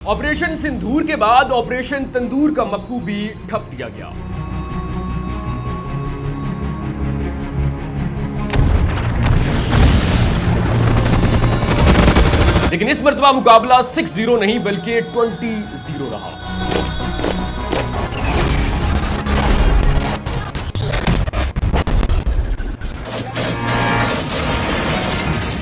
Operation सिंदूर के बाद operation तंदूर का मक्कू भी ठप दिया गया। लेकिन इस मर्तबा मुकाबला 6-0 नहीं बल्कि 20-0 रहा।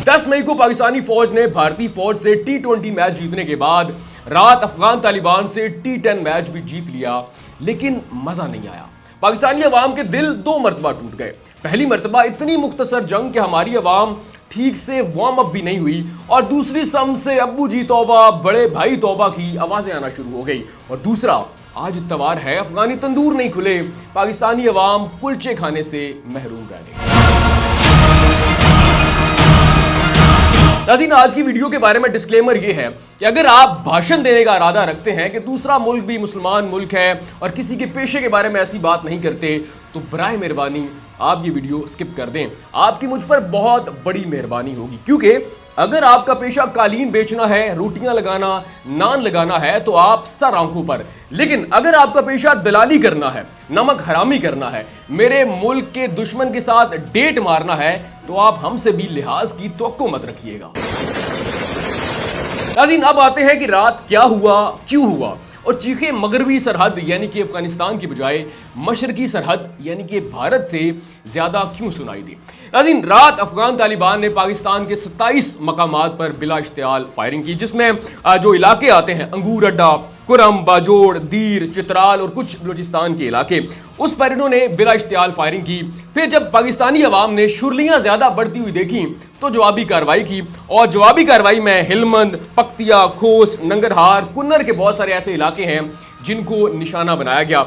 दस मई को पाकिस्तानी फौज ने भारतीय फौज से T20 मैच जीतने के बाद रात अफगान तालिबान से T10 मैच भी जीत लिया, लेकिन मजा नहीं आया। पाकिस्तानी अवाम के दिल दो मरतबा टूट गए। पहली मरतबा इतनी मुख्तसर जंग कि हमारी अवाम ठीक से वार्म अप भी नहीं हुई, और दूसरी सम से अब्बू जी तौबा, बड़े भाई तौबा की आवाजें आना शुरू हो गई। और दूसरा, आज इत्तवार है, अफगानी तंदूर नहीं खुले, पाकिस्तानी अवाम कुलचे खाने से महरूम रह गई। नाज़रीन, आज की वीडियो के बारे में डिस्क्लेमर ये है कि अगर आप भाषण देने का इरादा रखते हैं कि दूसरा मुल्क भी मुसलमान मुल्क है और किसी के पेशे के बारे में ऐसी बात नहीं करते, तो बराए मेहरबानी आप ये वीडियो स्किप कर दें। आपकी मुझ पर बहुत बड़ी मेहरबानी होगी, क्योंकि अगर आपका पेशा कालीन बेचना है, रोटियां लगाना, नान लगाना है, तो आप सर आंखों पर। लेकिन अगर आपका पेशा दलाली करना है, नमक हरामी करना है, मेरे मुल्क के दुश्मन के साथ डेट मारना है, तो आप हमसे भी लिहाज की तवक्को मत रखिएगा। नाज़रीन, अब आते हैं कि रात क्या हुआ, क्यों हुआ, और चीखे मगरबी सरहद यानी कि अफगानिस्तान की बजाय मशरकी सरहद यानी कि भारत से ज्यादा क्यों सुनाई दी। नाज़रीन, रात अफगान तालिबान ने पाकिस्तान के 27 मकामात पर बिला इश्तियाल फायरिंग की, जिसमें जो इलाके आते हैं अंगूर अड्डा, कुरम, बाजोड़, दीर, चित्राल और कुछ बलूचिस्तान के इलाके, उस पर इन्होंने बिला इश्तियाल फायरिंग की। फिर जब पाकिस्तानी अवाम ने शुरलियां ज्यादा बढ़ती हुई देखी तो जवाबी कार्रवाई की, और जवाबी कार्रवाई में हिलमंद, पख्तिया, खोस, नंगरहार, कुन्नर के बहुत सारे ऐसे इलाके हैं जिनको निशाना बनाया गया।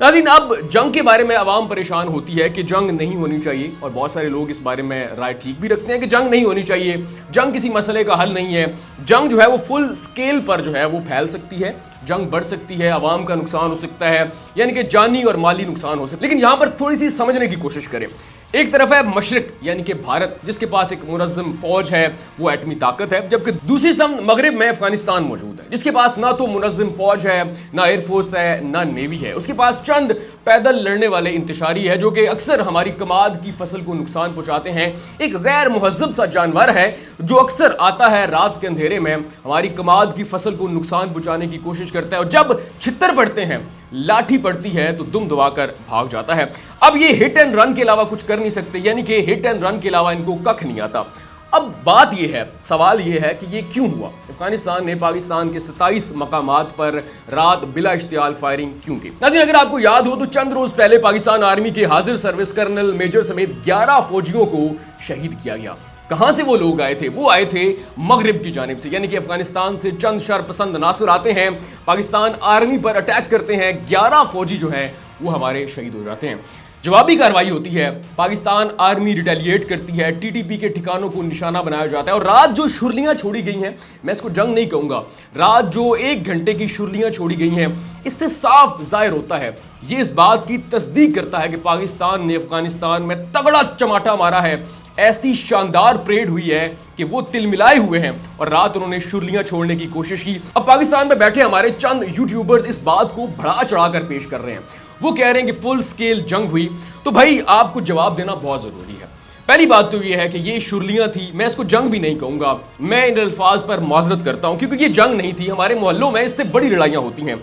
नाज़रीन, अब जंग के बारे में आवाम परेशान होती है कि जंग नहीं होनी चाहिए, और बहुत सारे लोग इस बारे में राय ठीक भी रखते हैं कि जंग नहीं होनी चाहिए, जंग किसी मसले का हल नहीं है, जंग जो है वो फुल स्केल पर जो है वो फैल सकती है, जंग बढ़ सकती है, आवाम का नुकसान हो सकता है, यानी कि जानी और माली नुकसान हो सकता है। लेकिन यहाँ पर थोड़ी सी समझने की कोशिश करें। एक तरफ है मशरिक यानी कि भारत, जिसके पास एक मुनज़्ज़म फौज है, वो एटमी ताकत है, जबकि दूसरी सम मगरिब में अफगानिस्तान मौजूद है, जिसके पास ना तो मुनज़्ज़म फौज है, ना एयरफोर्स है, ना नेवी है। उसके पास चंद पैदल लड़ने वाले इंतशारी है जो कि अक्सर हमारी कमाद की फसल को नुकसान पहुंचाते हैं। एक गैर मुहज़्ज़ब सा जानवर है जो अक्सर आता है रात के अंधेरे में, हमारी कमाद की फसल को नुकसान पहुंचाने की कोशिश करता है, और जब छितर पड़ते हैं, लाठी पड़ती है, तो दुम दबाकर भाग जाता है। अब ये हिट एंड रन के अलावा कुछ कर नहीं सकते, यानी कि हिट एंड रन के अलावा इनको कख नहीं आता। अब बात ये है, सवाल ये है कि ये क्यों हुआ। अफगानिस्तान ने पाकिस्तान के 27 मकामात पर रात बिला इश्तियाल फायरिंग क्यों की। नाज़रीन, अगर आपको याद हो तो चंद रोज पहले पाकिस्तान आर्मी के हाजिर सर्विस कर्नल, मेजर समेत 11 फौजियों को शहीद किया गया। कहां से वो लोग आए थे? वो आए थे मगरिब की जानिब से, यानी कि अफगानिस्तान से चंद शरपसंद नासिर आते हैं, पाकिस्तान आर्मी पर अटैक करते हैं, 11 फौजी जो हैं वो हमारे शहीद हो जाते हैं। जवाबी कार्रवाई होती है, पाकिस्तान आर्मी रिटेलिएट करती है, टीटीपी के ठिकानों को निशाना बनाया जाता है, और रात जो शुरलियां छोड़ी गई हैं, मैं इसको जंग नहीं कहूंगा, रात जो 1 घंटे की शुरलियां छोड़ी गई हैं, इससे साफ जाहिर होता है, ये इस बात की तस्दीक करता है कि पाकिस्तान ने अफगानिस्तान में तगड़ा चमाटा मारा है। ऐसी शानदार परेड हुई है कि वो तिलमिलाए हुए हैं, और रात उन्होंने शुरलियां छोड़ने की कोशिश की। अब पाकिस्तान में बैठे हमारे चंद यूट्यूबर्स इस बात को बढ़ा चढ़ाकर पेश कर रहे हैं। वो कह रहे हैं कि फुल स्केल जंग हुई, तो भाई आपको जवाब देना बहुत जरूरी है। पहली बात तो ये है कि ये शुरलियां थी, मैं इसको जंग भी नहीं कहूंगा, मैं इन अल्फाज पर माजरत करता हूं, क्योंकि ये जंग नहीं थी। हमारे मोहल्लों में इससे बड़ी लड़ाइयां होती हैं।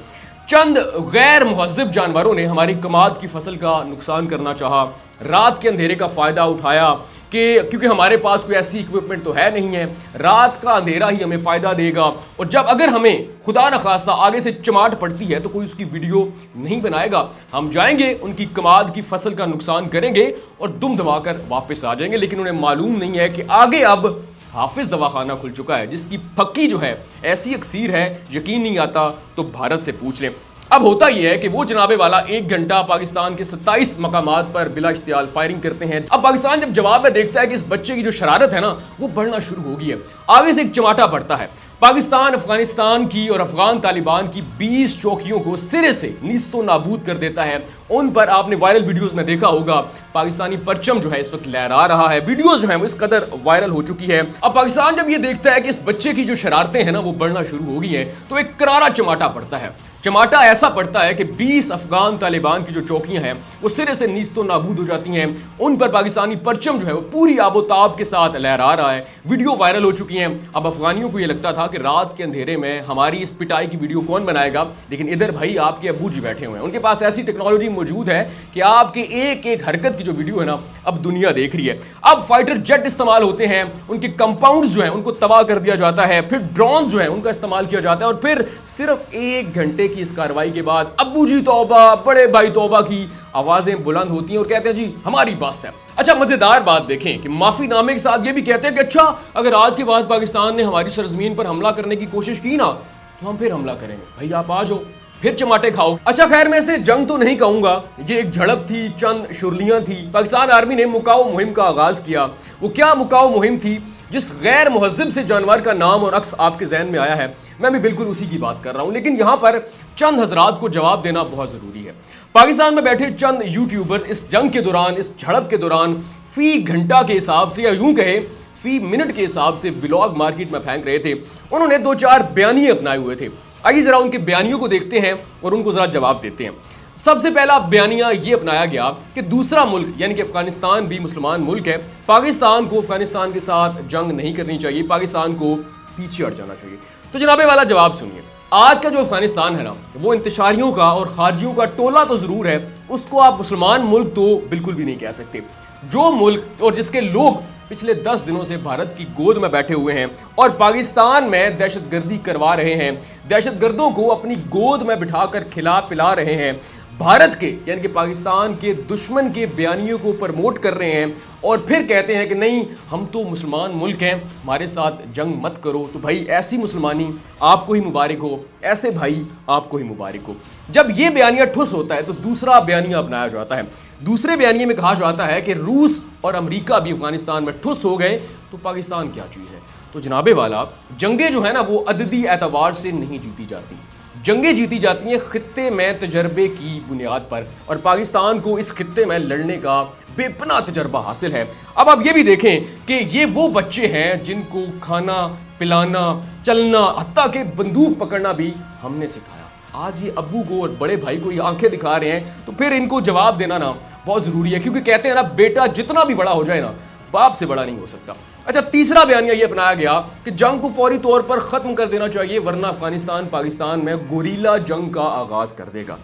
चंद गैर मुहज़्ज़ब जानवरों ने हमारी कमाद की फसल का नुकसान करना चाहा, रात के अंधेरे का फायदा उठाया कि क्योंकि हमारे पास कोई ऐसी इक्विपमेंट तो है नहीं है, रात का अंधेरा ही हमें फायदा देगा, और जब अगर हमें खुदा न खास्ता आगे से चमाट पड़ती है तो कोई उसकी वीडियो नहीं बनाएगा, हम जाएंगे उनकी कमाद की फसल का नुकसान करेंगे और दुम दबाकर वापस आ जाएंगे। लेकिन उन्हें मालूम नहीं है कि आगे अब हाफिज दवाखाना खुल चुका है, जिसकी फक्की जो है ऐसी अक्सीर है, यकीन नहीं आता तो भारत से पूछ लें। अब होता यह है कि वो जनाबे वाला 1 घंटा पाकिस्तान के 27 मकामात पर बिला इश्तियाल फायरिंग करते हैं। अब पाकिस्तान जब जवाब में देखता है कि इस बच्चे की जो शरारत है ना, वो बढ़ना शुरू हो गई है, आगे से एक चमाटा पड़ता है। पाकिस्तान अफगानिस्तान की और अफगान तालिबान की 20 चौकियों को सिरे से नीस्तो नाबूद कर देता है, उन पर आपने वायरल वीडियोस में देखा होगा पाकिस्तानी परचम जो है इस वक्त लहरा रहा है। वीडियोस जो है वो इस कदर वायरल हो चुकी है। अब पाकिस्तान जब ये देखता है कि इस बच्चे की जो शरारतें हैं ना वो बढ़ना शुरू हो गई हैं, तो एक करारा चमाटा पड़ता है। चमाटा ऐसा पड़ता है कि 20 अफगान तालिबान की जो चौकियां हैं वो सिरे से नीस्तो नाबूद हो जाती हैं। उन पर पाकिस्तानी परचम जो है वो पूरी आबोताब के साथ लहरा रहा है। वीडियो वायरल हो चुकी हैं। अब अफगानियों को ये लगता था कि रात के अंधेरे में हमारी इस पिटाई की वीडियो कौन बनाएगा, लेकिन इधर भाई आपके अब्बू जी बैठे हुए हैं, उनके पास ऐसी टेक्नोलॉजी मौजूद है कि आपके एक एक हरकत की जो वीडियो है ना अब दुनिया देख रही है। अब फाइटर जेट इस्तेमाल होते हैं, उनके कंपाउंड्स जो है उनको तबाह कर दिया जाता है, फिर ड्रोन जो है उनका इस्तेमाल किया जाता है, और फिर सिर्फ 1 घंटे की इस कार्रवाई के बाद अब्बू जी तौबा, बड़े भाई तौबा की आवाजें बुलंद होती हैं और कहते हैं जी हमारी बस है। अच्छा, मजेदार बात देखें कि माफीनामे के साथ ये भी कहते हैं कि अच्छा अगर आज के बाद पाकिस्तान ने हमारी सरजमीन पर हमला करने की कोशिश की ना तो हम फिर हमला करेंगे, भाई आप आ जाओ फिर चमाटे खाओ। अच्छा खैर, मैं इसे जंग तो नहीं कहूंगा, ये एक झड़प थी, चंद शुरलियां थी। पाकिस्तान आर्मी ने मुकाओ मुहिम का आगाज किया। वो क्या मुकाओ मुहिम थी? जिस गैर मुहज्जिब से जानवर का नाम और अक्स आपके जहन में आया है, मैं भी बिल्कुल उसी की बात कर रहा हूं, लेकिन यहां पर चंद हजरात को जवाब देना बहुत जरूरी है। पाकिस्तान में बैठे चंद यूट्यूबर्स इस जंग के दौरान, इस झड़प के दौरान फी घंटा के हिसाब से या यूं कहे फी मिनट के हिसाब से व्लॉग मार्केट में फेंक रहे थे। उन्होंने 2-4 बयानिए अपनाए हुए थे। आइए जरा उनके बयानियों को देखते हैं और उनको जरा जवाब देते हैं। सबसे पहला बयानिया ये अपनाया गया कि दूसरा मुल्क यानी कि अफगानिस्तान भी मुसलमान मुल्क है, पाकिस्तान को अफगानिस्तान के साथ जंग नहीं करनी चाहिए, पाकिस्तान को पीछे हट जाना चाहिए। तो जनाबे वाला जवाब सुनिए। आज का जो अफगानिस्तान है ना वो इंतशारियों का और खारजियों का टोला तो जरूर है, उसको आप मुसलमान मुल्क तो बिल्कुल भी नहीं कह सकते। जो मुल्क और जिसके लोग पिछले 10 दिनों से भारत की गोद में बैठे हुए हैं और पाकिस्तान में दहशतगर्दी करवा रहे हैं, दहशतगर्दों को अपनी गोद में बिठाकर खिला पिला रहे हैं, भारत के यानी कि पाकिस्तान के दुश्मन के बयानियों को प्रमोट कर रहे हैं और फिर कहते हैं कि नहीं हम तो मुसलमान मुल्क हैं, हमारे साथ जंग मत करो, तो भाई ऐसी मुसलमानी आपको ही मुबारक हो, ऐसे भाई आपको ही मुबारक हो। जब ये बयानिया ठुस होता है तो दूसरा बयानिया अपनाया जाता है। दूसरे बयानिए में कहा जाता है कि रूस और अमेरिका भी अफगानिस्तान में ठुस हो गए तो पाकिस्तान क्या चीज़ है। तो जनाबे वाला, जंगें जो है ना वो अददी एतबार से नहीं जीती जाती, जंगें जीती जाती हैं खित्ते में तजर्बे की बुनियाद पर, और पाकिस्तान को इस खित्ते में लड़ने का बेपनाह तजर्बा हासिल है। अब आप ये भी देखें कि ये वो बच्चे हैं जिनको खाना पिलाना, चलना, हत्ता के बंदूक पकड़ना भी हमने सिखाया। आज ये अब्बू को और बड़े भाई को ये आंखें दिखा रहे हैं, तो फिर इनको जवाब देना ना बहुत ज़रूरी है, क्योंकि कहते हैं ना बेटा जितना भी बड़ा हो जाए ना बाप से बड़ा नहीं हो सकता। अच्छा, तीसरा बयानिया ये अपनाया गया कि जंग को फौरी तौर पर खत्म कर देना चाहिए, वरना अफगानिस्तान पाकिस्तान में गोरीला जंग का आगाज कर देगा।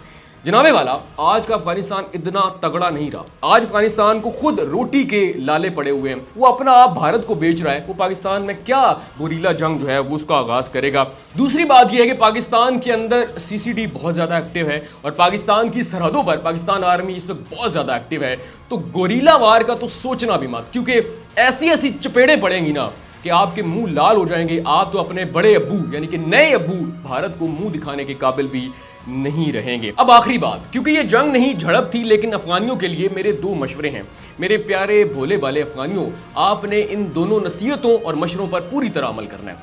जनाबे वाला, आज का अफगानिस्तान इतना तगड़ा नहीं रहा। आज अफगानिस्तान को खुद रोटी के लाले पड़े हुए हैं, वो अपना आप भारत को बेच रहा है, वो पाकिस्तान में क्या गोरीला जंग जो है वो उसका आगाज करेगा। दूसरी बात यह है कि पाकिस्तान के अंदर सीसीडी बहुत ज़्यादा एक्टिव है और पाकिस्तान की सरहदों पर पाकिस्तान आर्मी इस वक्त बहुत ज़्यादा एक्टिव है। तो गोरीला वार का तो सोचना भी मत, क्योंकि ऐसी ऐसी चपेड़ें पड़ेंगी ना कि आपके मुंह लाल हो जाएंगे। आप तो अपने बड़े अब्बू यानी कि नए अब्बू भारत को मुंह दिखाने के काबिल भी नहीं रहेंगे। अब आखिरी बात, क्योंकि ये जंग नहीं झड़प थी, लेकिन अफगानियों के लिए मेरे 2 मशवरे हैं। मेरे प्यारे भोले भाले अफगानियों, आपने इन दोनों नसीहतों और मशवरों पर पूरी तरह अमल करना है।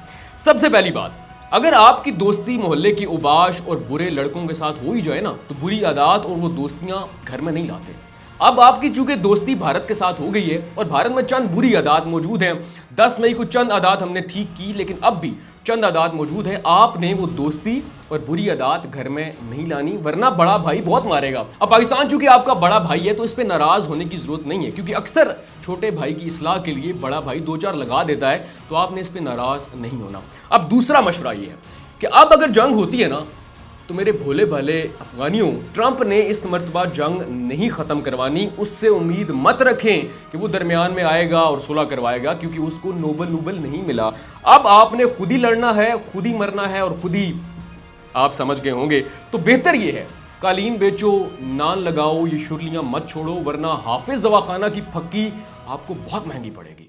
सबसे पहली बात, अगर आपकी दोस्ती मोहल्ले के उबाश और बुरे लड़कों के साथ हो ही जाए ना तो बुरी आदत और वो दोस्तियां घर में नहीं लाते। अब आपकी चूंकि दोस्ती भारत के साथ हो गई है और भारत में चंद बुरी आदत मौजूद हैं, 10 मई को चंद आदत हमने ठीक की, लेकिन अब भी चंद आदत मौजूद है। आपने वो दोस्ती और बुरी आदत घर में नहीं लानी, वरना बड़ा भाई बहुत मारेगा। अब पाकिस्तान चूंकि आपका बड़ा भाई है तो इस पे नाराज होने की जरूरत नहीं है, क्योंकि अक्सर छोटे भाई की इस्लाह के लिए बड़ा भाई 2-4 लगा देता है, तो आपने इस पे नाराज नहीं होना। अब दूसरा मशवरा ये है कि अब अगर जंग होती है ना तो मेरे भोले भाले अफगानियों, ट्रंप ने इस मर्तबा जंग नहीं ख़त्म करवानी, उससे उम्मीद मत रखें कि वो दरमियान में आएगा और सुलह करवाएगा, क्योंकि उसको नोबल नहीं मिला। अब आपने खुद ही लड़ना है, खुद ही मरना है और खुद ही, आप समझ गए होंगे। तो बेहतर ये है कालीन बेचो, नान लगाओ, ये शुरलियाँ मत छोड़ो, वरना हाफिज दवाखाना की फक्की आपको बहुत महंगी पड़ेगी।